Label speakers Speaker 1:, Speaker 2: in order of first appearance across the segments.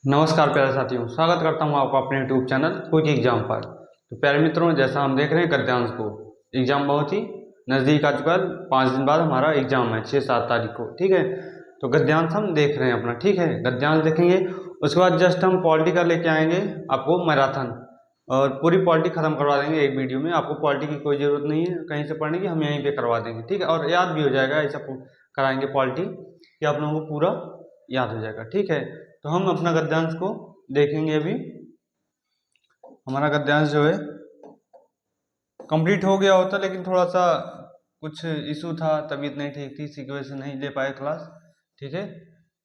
Speaker 1: नमस्कार प्यारे साथियों, स्वागत करता हूं आपका अपने YouTube चैनल क्विक एग्जाम पर। तो प्यारे मित्रों, जैसा हम देख रहे हैं गद्यांश को, एग्जाम बहुत ही नज़दीक आ चुका है। 5 दिन बाद हमारा एग्जाम है, 6-7 तारीख को। ठीक है, तो गद्यांश हम देख रहे हैं अपना। ठीक है, गद्यांश देखेंगे, उसके बाद जस्ट हम पॉलिटी का लेके आएंगे आपको मैराथन, और पूरी पॉलिटी खत्म करवा देंगे एक वीडियो में। आपको पॉलिटी की कोई ज़रूरत नहीं है कहीं से पढ़ने की, हम यहीं पर करवा देंगे। ठीक है, और याद भी हो जाएगा, ऐसा कराएंगे पॉलिटी कि आप लोगों को पूरा याद हो जाएगा। ठीक है, तो हम अपना गद्यांश को देखेंगे। अभी हमारा गद्यांश जो है कंप्लीट हो गया होता, लेकिन थोड़ा सा कुछ इशू था, तबीयत नहीं ठीक थी, इसी की वजह से नहीं ले पाए क्लास। ठीक है,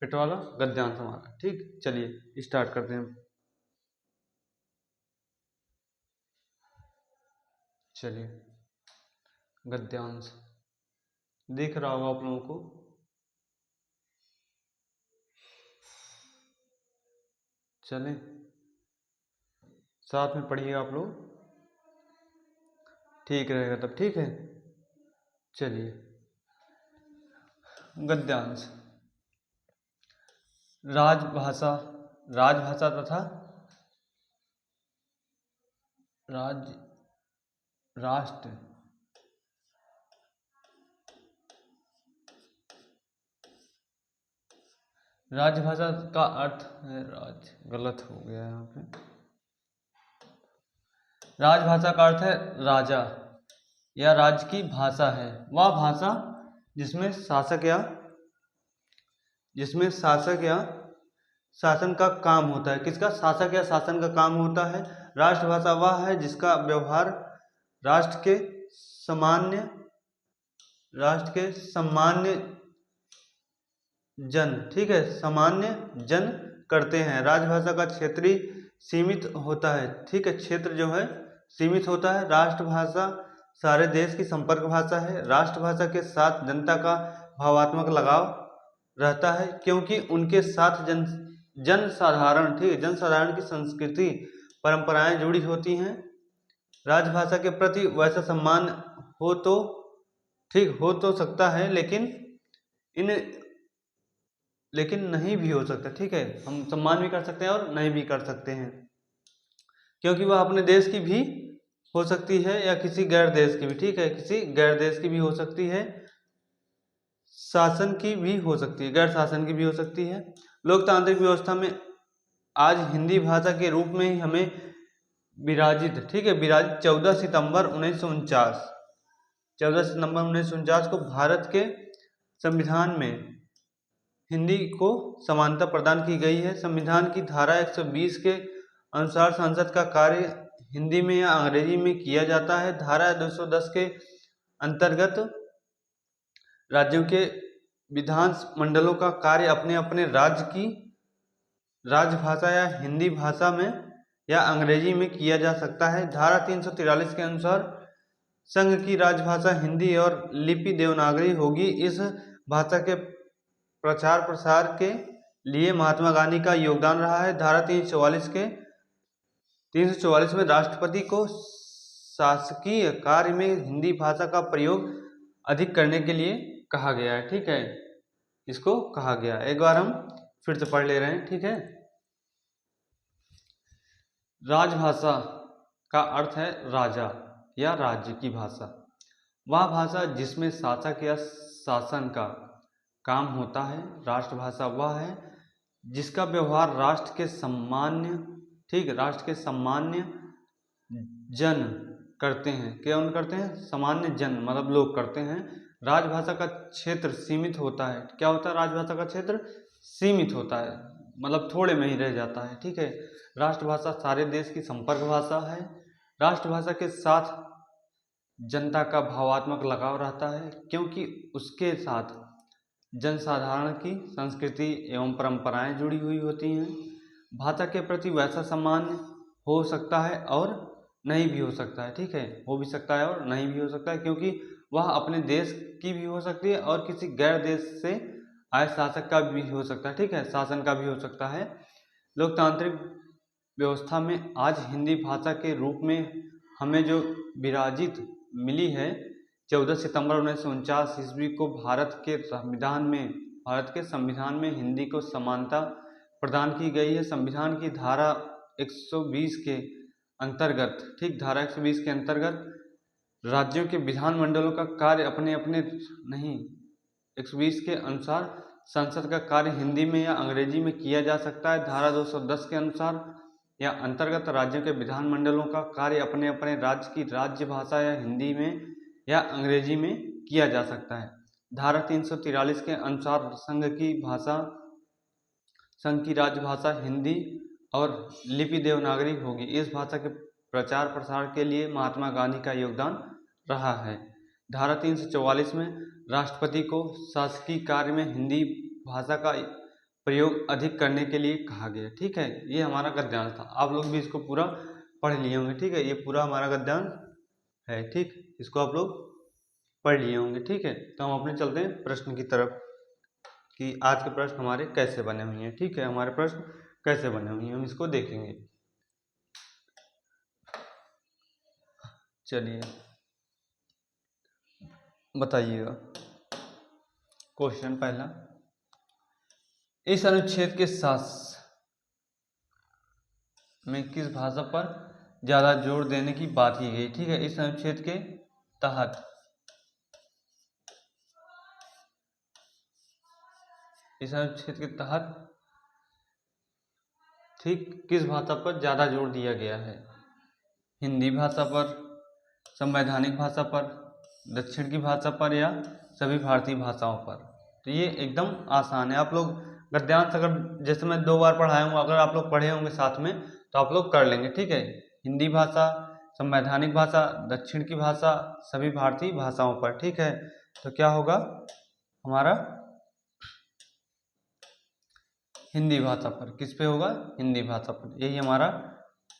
Speaker 1: पेट वाला गद्यांश हमारा। ठीक, चलिए स्टार्ट करते हैं। चलिए, गद्यांश दिख रहा होगा आप लोगों को। चलें, साथ में पढ़िए आप लोग, ठीक रहेगा तब। ठीक है, चलिए गद्यांश। राजभाषा, राजभाषा तथा राष्ट्र राजभाषा का अर्थ है गलत हो गया यहाँ पे। राजभाषा का अर्थ है राजा या राज्य की भाषा है वह भाषा जिसमें शासक या शासन का काम होता है। किसका? शासक या शासन का काम होता है। राष्ट्रभाषा वह है जिसका व्यवहार राष्ट्र के सामान्य जन, ठीक है, सामान्य जन करते हैं। राजभाषा का क्षेत्रीय सीमित होता है। ठीक है, क्षेत्र जो है सीमित होता है। राष्ट्रभाषा सारे देश की संपर्क भाषा है। राष्ट्रभाषा के साथ जनता का भावात्मक लगाव रहता है, क्योंकि उनके साथ जनसाधारण, ठीक है, जनसाधारण की संस्कृति परंपराएं जुड़ी होती हैं। राजभाषा के प्रति वैसा सम्मान हो तो ठीक हो तो सकता है, लेकिन नहीं भी हो सकता। ठीक है, हम सम्मान भी कर सकते हैं और नहीं भी कर सकते हैं, क्योंकि वह अपने देश की भी हो सकती है या किसी गैर देश की भी। ठीक है, किसी गैर देश की भी हो सकती है, शासन की भी हो सकती है, गैर शासन की भी हो सकती है। लोकतांत्रिक व्यवस्था में आज हिंदी भाषा के रूप में ही हमें विराजित, ठीक है, विराजित 14 सितंबर 1949 को भारत के संविधान में हिंदी को समानता प्रदान की गई है। संविधान की धारा 120 के अनुसार संसद का कार्य हिंदी में या अंग्रेजी में किया जाता है। धारा 210 के अंतर्गत राज्यों के विधान मंडलों का कार्य अपने अपने राज्य की राजभाषा या हिंदी भाषा में या अंग्रेजी में किया जा सकता है। धारा 343 के अनुसार संघ की राजभाषा हिंदी और लिपि देवनागरी होगी। इस भाषा के प्रचार प्रसार के लिए महात्मा गांधी का योगदान रहा है। धारा 344 में राष्ट्रपति को शासकीय कार्य में हिंदी भाषा का प्रयोग अधिक करने के लिए कहा गया है। ठीक है, इसको कहा गया। एक बार हम फिर से पढ़ ले रहे हैं। ठीक है, राजभाषा का अर्थ है राजा या राज्य की भाषा। वह भाषा जिसमें शासक या शासन का काम होता है। राष्ट्रभाषा वह है जिसका व्यवहार राष्ट्र के सामान्य, ठीक, राष्ट्र के सामान्य जन करते हैं। कौन करते हैं? सामान्य जन, मतलब लोग करते हैं। राजभाषा का क्षेत्र सीमित होता है। क्या होता है? राजभाषा का क्षेत्र सीमित होता है, मतलब थोड़े में ही रह जाता है। ठीक है, राष्ट्रभाषा सारे देश की संपर्क भाषा है। राष्ट्रभाषा के साथ जनता का भावात्मक लगाव रहता है, क्योंकि उसके साथ जनसाधारण की संस्कृति एवं परंपराएं जुड़ी हुई होती हैं। भाषा के प्रति वैसा सम्मान हो सकता है और नहीं भी हो सकता है। ठीक है, हो भी सकता है और नहीं भी हो सकता है, क्योंकि वह अपने देश की भी हो सकती है और किसी गैर देश से आए शासक का भी हो सकता है। ठीक है, शासन का भी हो सकता है। लोकतांत्रिक व्यवस्था में आज हिंदी भाषा के रूप में हमें जो विराजित मिली है, 14 सितंबर 1949 ईस्वी को भारत के संविधान में हिंदी को समानता प्रदान की गई है संविधान की धारा 120 के अंतर्गत, ठीक, धारा 120 के अंतर्गत राज्यों के विधानमंडलों का कार्य अपने अपने नहीं 120 के अनुसार संसद का कार्य हिंदी में या अंग्रेजी में किया जा सकता है। धारा 210 के अनुसार या अंतर्गत राज्यों के विधानमंडलों का कार्य अपने अपने राज्य की राज्य भाषा या हिंदी में या अंग्रेजी में किया जा सकता है। धारा 343 के अनुसार संघ की राजभाषा हिंदी और लिपि देवनागरी होगी। इस भाषा के प्रचार प्रसार के लिए महात्मा गांधी का योगदान रहा है। धारा 344 में राष्ट्रपति को शासकीय कार्य में हिंदी भाषा का प्रयोग अधिक करने के लिए कहा गया। ठीक है, ये हमारा गद्यांश था। आप लोग भी इसको पूरा पढ़ लिए होंगे। ठीक है, ये पूरा हमारा गद्यांश है। ठीक, इसको आप लोग पढ़ लिए होंगे। ठीक है, तो हम अपने चलते हैं प्रश्न की तरफ कि आज के प्रश्न हमारे कैसे बने हुए हैं। ठीक है, हमारे प्रश्न कैसे बने हुए हैं हम इसको देखेंगे। चलिए बताइएगा। क्वेश्चन पहला, इस अनुच्छेद के साथ में किस भाषा पर ज्यादा जोर देने की बात की गई। ठीक है, इस अनुच्छेद के तहत ठीक किस भाषा पर ज्यादा जोर दिया गया है। हिंदी भाषा पर, संवैधानिक भाषा पर, दक्षिण की भाषा पर या सभी भारतीय भाषाओं पर। तो ये एकदम आसान है। आप लोग गद्यांश अगर जैसे मैं 2 बार पढ़ाया हूँ, अगर आप लोग पढ़े होंगे साथ में तो आप लोग कर लेंगे। ठीक है, हिंदी भाषा, संवैधानिक भाषा, दक्षिण की भाषा, सभी भारतीय भाषाओं पर। ठीक है, तो क्या होगा हमारा हिंदी भाषा पर। किस पे होगा? हिंदी भाषा पर। यही हमारा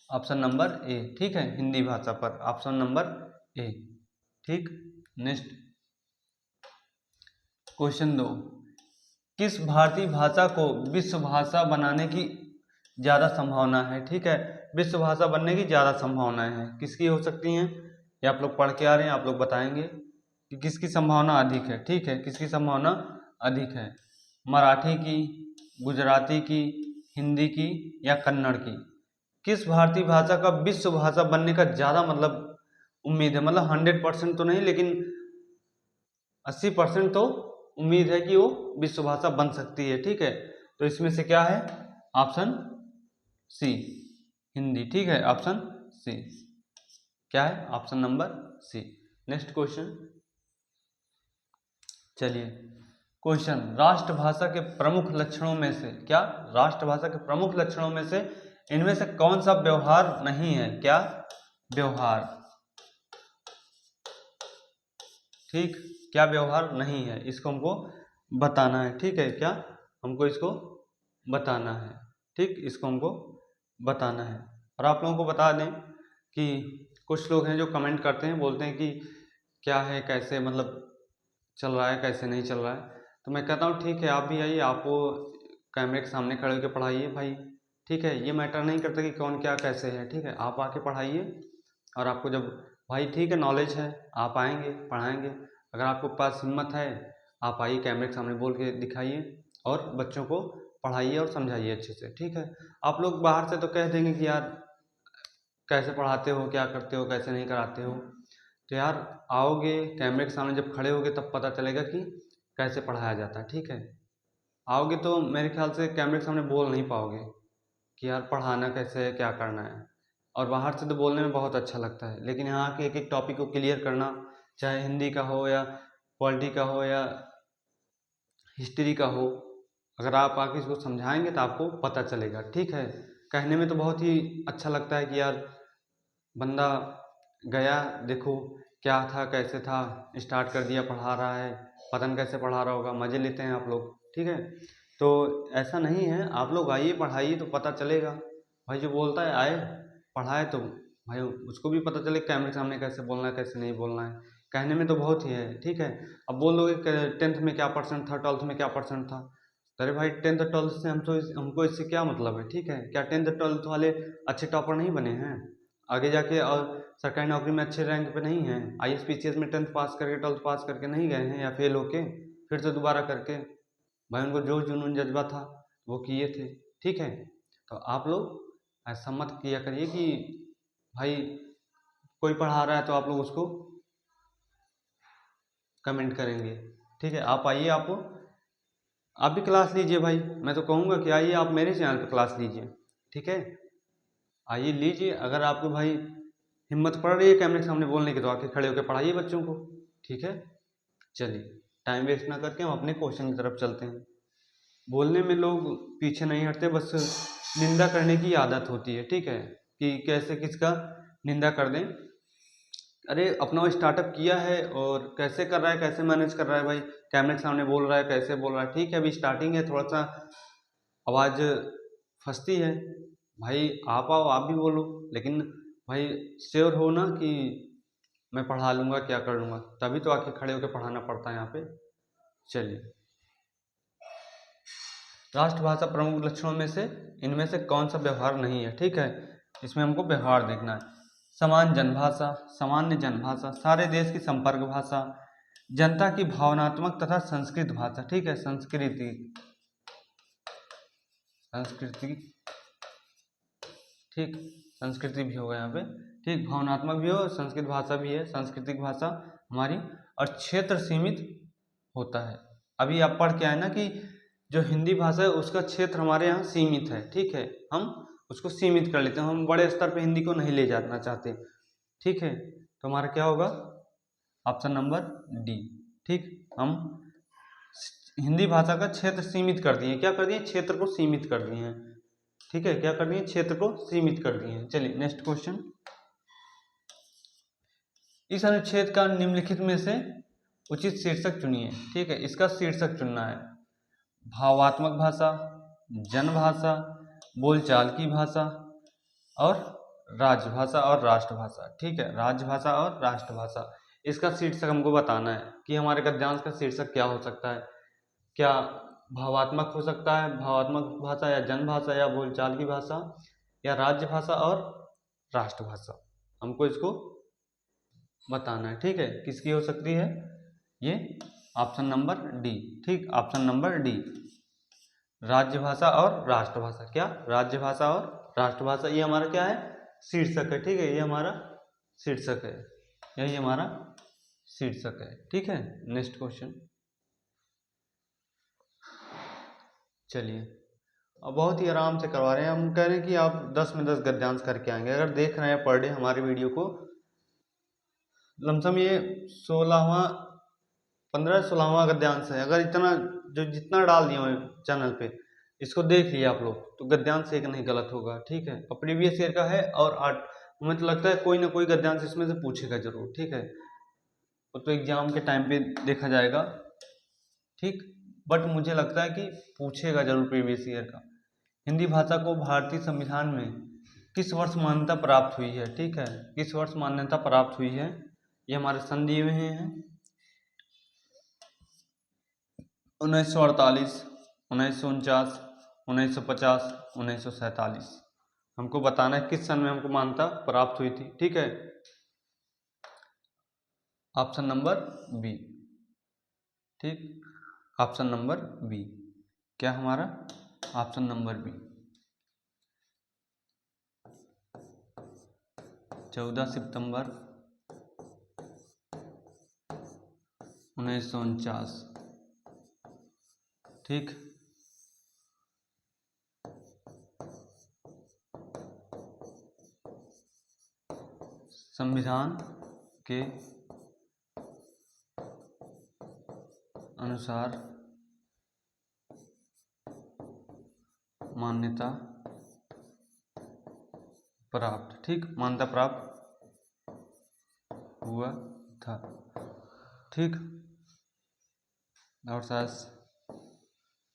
Speaker 1: ऑप्शन नंबर ए। ठीक है, हिंदी भाषा पर ऑप्शन नंबर ए। ठीक, नेक्स्ट क्वेश्चन 2, किस भारतीय भाषा को विश्व भाषा बनाने की ज्यादा संभावना है। ठीक है, विश्व भाषा बनने की ज्यादा संभावनाएं हैं। किसकी हो सकती हैं? ये आप लोग पढ़ के आ रहे हैं, आप लोग बताएंगे कि किसकी संभावना अधिक है। ठीक है, किसकी संभावना अधिक है? मराठी की, गुजराती की, हिंदी की या कन्नड़ की? किस भारतीय भाषा का विश्व भाषा बनने का ज्यादा उम्मीद है? 100% तो नहीं, लेकिन 80% तो उम्मीद है कि वो विश्व भाषा बन सकती है। ठीक है, तो इसमें से क्या है? Option C, Hindi. ठीक है, ऑप्शन सी क्या है? Option number C. Next question, चलिए क्वेश्चन, राष्ट्रभाषा के प्रमुख लक्षणों में से क्या? राष्ट्रभाषा के प्रमुख लक्षणों में से इनमें से कौन सा व्यवहार नहीं है? क्या व्यवहार? ठीक, क्या व्यवहार नहीं है? इसको हमको बताना है। ठीक है, क्या हमको इसको बताना है? ठीक, इसको हमको बताना है। और आप लोगों को बता दें कि कुछ लोग हैं जो कमेंट करते हैं, बोलते हैं कि क्या है, कैसे चल रहा है, कैसे नहीं चल रहा है। तो मैं कहता हूँ ठीक है, आप भी आइए, आपको कैमरे के सामने खड़े होकर पढ़ाइए भाई। ठीक है, ये मैटर नहीं करता कि कौन क्या कैसे है। ठीक है, आप आके पढ़ाइए, और आपको जब भाई ठीक है नॉलेज है, आप आएंगे पढ़ाएंगे। अगर आपको पास हिम्मत है, आप आइए, कैमरे के सामने बोल के दिखाइए और बच्चों को पढ़ाइए और समझाइए अच्छे से। ठीक है, आप लोग बाहर से तो कह देंगे कि यार कैसे पढ़ाते हो, क्या करते हो, कैसे नहीं कराते हो। तो यार आओगे कैमरे के सामने जब खड़े होगे तब पता चलेगा कि कैसे पढ़ाया जाता है। ठीक है, आओगे तो मेरे ख्याल से कैमरे के सामने बोल नहीं पाओगे कि यार पढ़ाना कैसे है, क्या करना है। और बाहर से तो बोलने में बहुत अच्छा लगता है, लेकिन यहाँ के एक एक टॉपिक को क्लियर करना, चाहे हिंदी का हो या पॉलिटी का हो या हिस्ट्री का हो, अगर आप आके इसको समझाएंगे तो आपको पता चलेगा। ठीक है, कहने में तो बहुत ही अच्छा लगता है कि यार बंदा गया, देखो क्या था, कैसे था, स्टार्ट कर दिया, पढ़ा रहा है, पता नहीं कैसे पढ़ा रहा होगा, मज़े लेते हैं आप लोग। ठीक है, तो ऐसा नहीं है, आप लोग आइए पढ़ाइए तो पता चलेगा। भाई जो बोलता है आए पढ़ाए तो भाई उसको भी पता चले कैमरे के सामने कैसे बोलना है, कैसे नहीं बोलना है। कहने में तो बहुत ही है। ठीक है, अब बोल लोगे 10th में क्या परसेंट था, 12th में क्या परसेंट था। अरे भाई 10th 12th से हमको इससे क्या मतलब है। ठीक है, क्या 10th 12th वाले अच्छे टॉपर नहीं बने हैं? आगे जाके और सरकारी नौकरी में अच्छे रैंक पे नहीं है? IAS PCS में 10th पास करके 12th पास करके नहीं गए हैं, या फेल होके फिर से दोबारा करके? भाई उनको जो जुनून जज्बा था वो किए थे। ठीक है। तो आप लोग ऐसा मत किया करिए कि भाई कोई पढ़ा रहा है तो आप लोग उसको कमेंट करेंगे, ठीक है। आप आइए, आप भी क्लास लीजिए भाई, मैं तो कहूँगा कि आइए आप मेरे चैनल पर क्लास लीजिए, ठीक है। आइए लीजिए, अगर आपको भाई हिम्मत पड़ रही है कैमरे के सामने बोलने की तो आके खड़े होकर पढ़ाइए बच्चों को, ठीक है। चलिए टाइम वेस्ट ना करके हम अपने क्वेश्चन की तरफ चलते हैं। बोलने में लोग पीछे नहीं हटते, बस निंदा करने की आदत होती है, ठीक है, कि कैसे किसका निंदा कर दें। अरे अपना स्टार्टअप किया है और कैसे कर रहा है, कैसे मैनेज कर रहा है भाई, कैमरे के सामने बोल रहा है, कैसे बोल रहा है, ठीक है अभी स्टार्टिंग है, थोड़ा सा आवाज़ फंसती है भाई, आप आओ आप भी बोलो, लेकिन भाई श्योर हो ना कि मैं पढ़ा लूँगा, क्या कर लूँगा, तभी तो आके खड़े होकर पढ़ाना पड़ता है यहाँ पे। चलिए, राष्ट्रभाषा प्रमुख लक्षणों में से इनमें से कौन सा व्यवहार नहीं है, ठीक है, इसमें हमको व्यवहार देखना है। समान जनभाषा, सामान्य जनभाषा, सारे देश की संपर्क भाषा, जनता की भावनात्मक तथा संस्कृत भाषा, ठीक है, संस्कृति ठीक, संस्कृति भी होगा यहाँ पे, ठीक, भावनात्मक भी हो, संस्कृत भाषा भी है, सांस्कृतिक भाषा हमारी, और क्षेत्र सीमित होता है। अभी आप पढ़ के आए ना कि जो हिंदी भाषा है उसका क्षेत्र हमारे यहाँ सीमित है, ठीक है, हम उसको सीमित कर लेते हैं, हम बड़े स्तर पे हिंदी को नहीं ले जाना चाहते, ठीक है। तो हमारा क्या होगा, ऑप्शन नंबर डी, ठीक। हम हिंदी भाषा का क्षेत्र सीमित कर दिए, क्या कर दिए, क्षेत्र को सीमित कर दिए हैं, ठीक है, क्या कर दिए, क्षेत्र को सीमित कर दिए हैं। चलिए नेक्स्ट क्वेश्चन, इस अनुच्छेद का निम्नलिखित में से उचित शीर्षक चुनिए, ठीक है, इसका शीर्षक चुनना है। भावात्मक भाषा, जनभाषा, बोलचाल की भाषा और राजभाषा और राष्ट्रभाषा, ठीक है, राजभाषा और राष्ट्रभाषा, इसका शीर्षक हमको बताना है कि हमारे गद्यांश का शीर्षक क्या हो सकता है। क्या भावात्मक हो सकता है, भावात्मक भाषा, या जनभाषा, या बोलचाल की भाषा, या राज्य भाषा और राष्ट्रभाषा, हमको इसको बताना है, ठीक है, किसकी हो सकती है, ये ऑप्शन नंबर डी, ठीक, ऑप्शन नंबर डी, राज्य भाषा और राष्ट्रभाषा। क्या, राज्य भाषा और राष्ट्रभाषा, ये हमारा क्या है, शीर्षक है, ठीक है, ये हमारा शीर्षक है, यही हमारा शीर्षक है, ठीक है। नेक्स्ट क्वेश्चन, चलिए अब बहुत ही आराम से करवा रहे हैं, हम कह रहे हैं कि आप 10 में 10 गद्यांश करके आएंगे। अगर देख रहे हैं पर डे हमारी वीडियो को, लमसम ये 16वां 15-16वां गद्यांश है, अगर इतना जो जितना डाल दिया मैं चैनल पे, इसको देख लिया आप लोग, तो गद्यांश एक नहीं गलत होगा, ठीक है, और प्रीवियस ईयर का है, और मुझे तो लगता है कोई ना कोई गद्यांश इसमें से पूछेगा जरूर, ठीक है, वो तो एग्जाम के टाइम पे देखा जाएगा, ठीक, बट मुझे लगता है कि पूछेगा जरूर प्रीवियस ईयर का। हिंदी भाषा को भारतीय संविधान में किस वर्ष मान्यता प्राप्त हुई है, ठीक है, किस वर्ष मान्यता प्राप्त हुई है, ये हमारे सन दिए हुए हैं, 1948, 1949, 1950, 1947, हमको बताना है किस सन में हमको मान्यता प्राप्त हुई थी, ठीक है, ऑप्शन नंबर बी, ठीक, ऑप्शन नंबर बी, क्या हमारा ऑप्शन नंबर बी, 14 सितंबर 1949, ठीक। संविधान के अनुसार मान्यता प्राप्त, ठीक, मान्यता प्राप्त हुआ था, ठीक। और शायद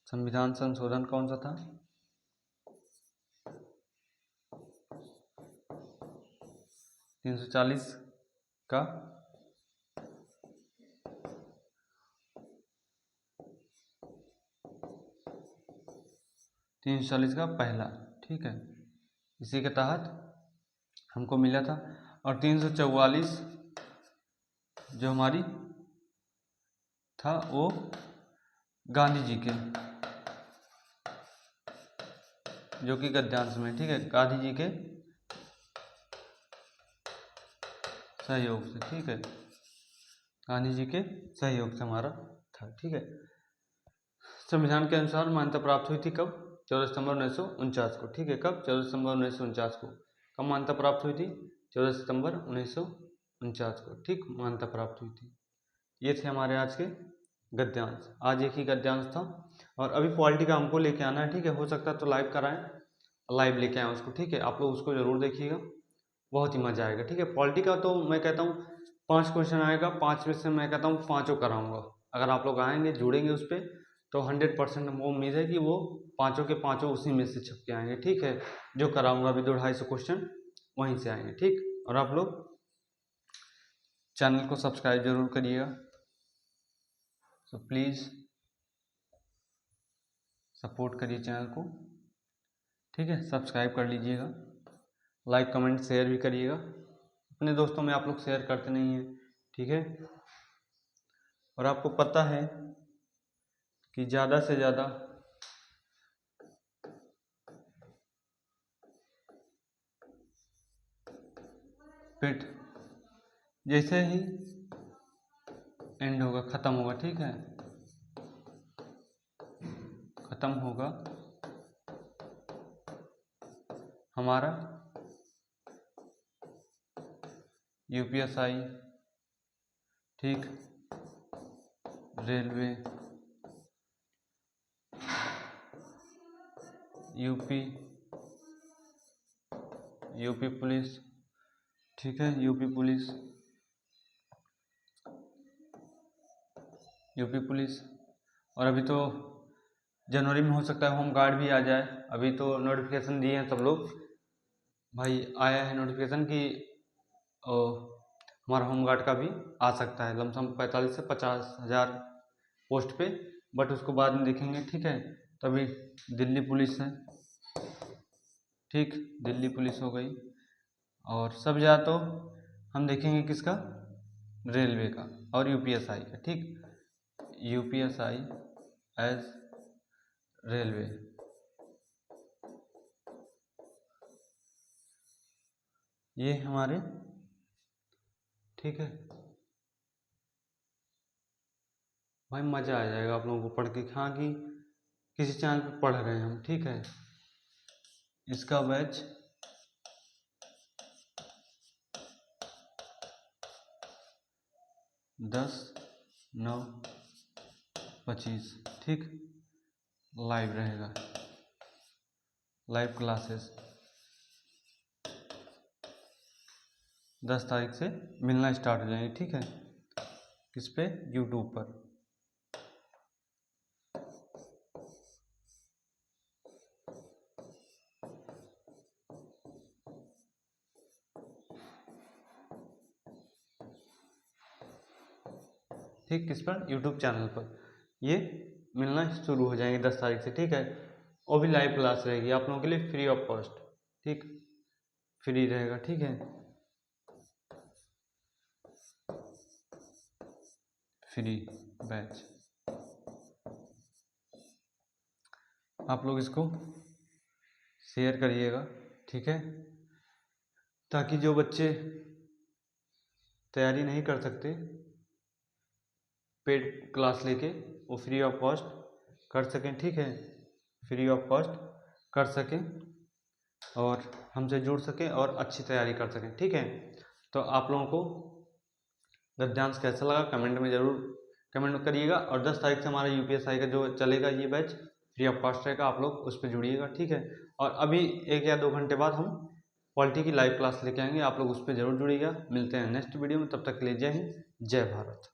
Speaker 1: संविधान संशोधन कौन सा था, 340 का, पहला, ठीक है, इसी के तहत हमको मिला था। और 344 जो हमारी था वो गांधी जी के, जो कि गद्यांश में, ठीक है, गांधी जी के सहयोग से, ठीक है, गांधी जी के सहयोग से हमारा था, ठीक है। संविधान के अनुसार मान्यता प्राप्त हुई थी कब? 14 सितंबर 1949 को, ठीक है। कब? 14 सितंबर 1949 को। कब मान्यता प्राप्त हुई थी? 14 सितंबर 1949 को, ठीक, मान्यता प्राप्त हुई थी। ये थे हमारे आज के गद्यांश। आज एक ही गद्यांश था और अभी पॉलिटी का हमको लेके आना है, ठीक है। हो सकता है तो लाइव कराएं, लाइव लेके आएँ उसको, ठीक है। आप लोग उसको ज़रूर देखिएगा, बहुत ही मज़ा आएगा, ठीक है। पॉलिटी का तो मैं कहता हूँ 5 क्वेश्चन आएगा, 5 में से मैं कहता हूँ 5 कराऊंगा। अगर आप लोग आएंगे, जुड़ेंगे उस पर, तो 100% हमको उम्मीद है कि वो 5 के 5 उसी में से छप के आएंगे, ठीक है। जो कराऊंगा अभी 200-250 क्वेश्चन वहीं से आएंगे, ठीक। और आप लोग चैनल को सब्सक्राइब जरूर करिएगा, तो प्लीज़ सपोर्ट करिए चैनल को, ठीक है। सब्सक्राइब कर लीजिएगा, लाइक कमेंट शेयर भी करिएगा। अपने दोस्तों में आप लोग शेयर करते नहीं हैं, ठीक है। और आपको पता है कि ज़्यादा से ज़्यादा फिट जैसे ही एंड होगा, ख़त्म होगा, ठीक है, ख़त्म होगा हमारा यूपीएसआई, ठीक, रेलवे, यूपी पुलिस, ठीक है, यूपी पुलिस, और अभी तो जनवरी में हो सकता है होम गार्ड भी आ जाए। अभी तो नोटिफिकेशन दिए हैं सब लोग, भाई आया है नोटिफिकेशन कि हमारा होम गार्ड का भी आ सकता है, लमसम 45 से 50 हज़ार पोस्ट पे, बट उसको बाद में देखेंगे, ठीक है। तभी दिल्ली पुलिस है, ठीक, दिल्ली पुलिस हो गई। और सब ज़्यादा तो हम देखेंगे किसका? रेलवे का और यूपीएसआई का, ठीक, यूपीएसआई एज रेलवे, ये हमारे, ठीक है। भाई मज़ा आ जाएगा आप लोगों को पढ़ के, हाँ, कि किसी चैनल पे पढ़ रहे हैं हम, ठीक है। इसका बैच 10/9/25, ठीक, लाइव रहेगा, लाइव क्लासेस 10 तारीख से मिलना स्टार्ट हो जाएंगे, ठीक है। किस पे? यूट्यूब पर। ठीक, किस पर? यूट्यूब चैनल पर ये मिलना शुरू हो जाएंगे 10 तारीख से, ठीक है। और भी लाइव क्लास रहेगी आप लोगों के लिए फ्री ऑफ कॉस्ट, ठीक, फ्री रहेगा, ठीक है, फ्री बैच। आप लोग इसको शेयर करिएगा, ठीक है, ताकि जो बच्चे तैयारी नहीं कर सकते पेड क्लास लेके, वो फ्री ऑफ कॉस्ट कर सकें, ठीक है, फ्री ऑफ कॉस्ट कर सकें और हमसे जुड़ सकें और अच्छी तैयारी कर सकें, ठीक है। तो आप लोगों को गद्यांश कैसा लगा कमेंट में ज़रूर कमेंट करिएगा। और 10 तारीख से हमारा यूपीएसआई का जो चलेगा ये बैच फ्री ऑफ कॉस्ट रहेगा, आप लोग उस पर जुड़िएगा, ठीक है। और अभी 1 या 2 घंटे बाद हम पॉलिटी की लाइव क्लास लेके आएंगे, आप लोग उस पर ज़रूर जुड़िएगा। मिलते हैं नेक्स्ट वीडियो में, तब तक के लिए जय हिंद, जय भारत।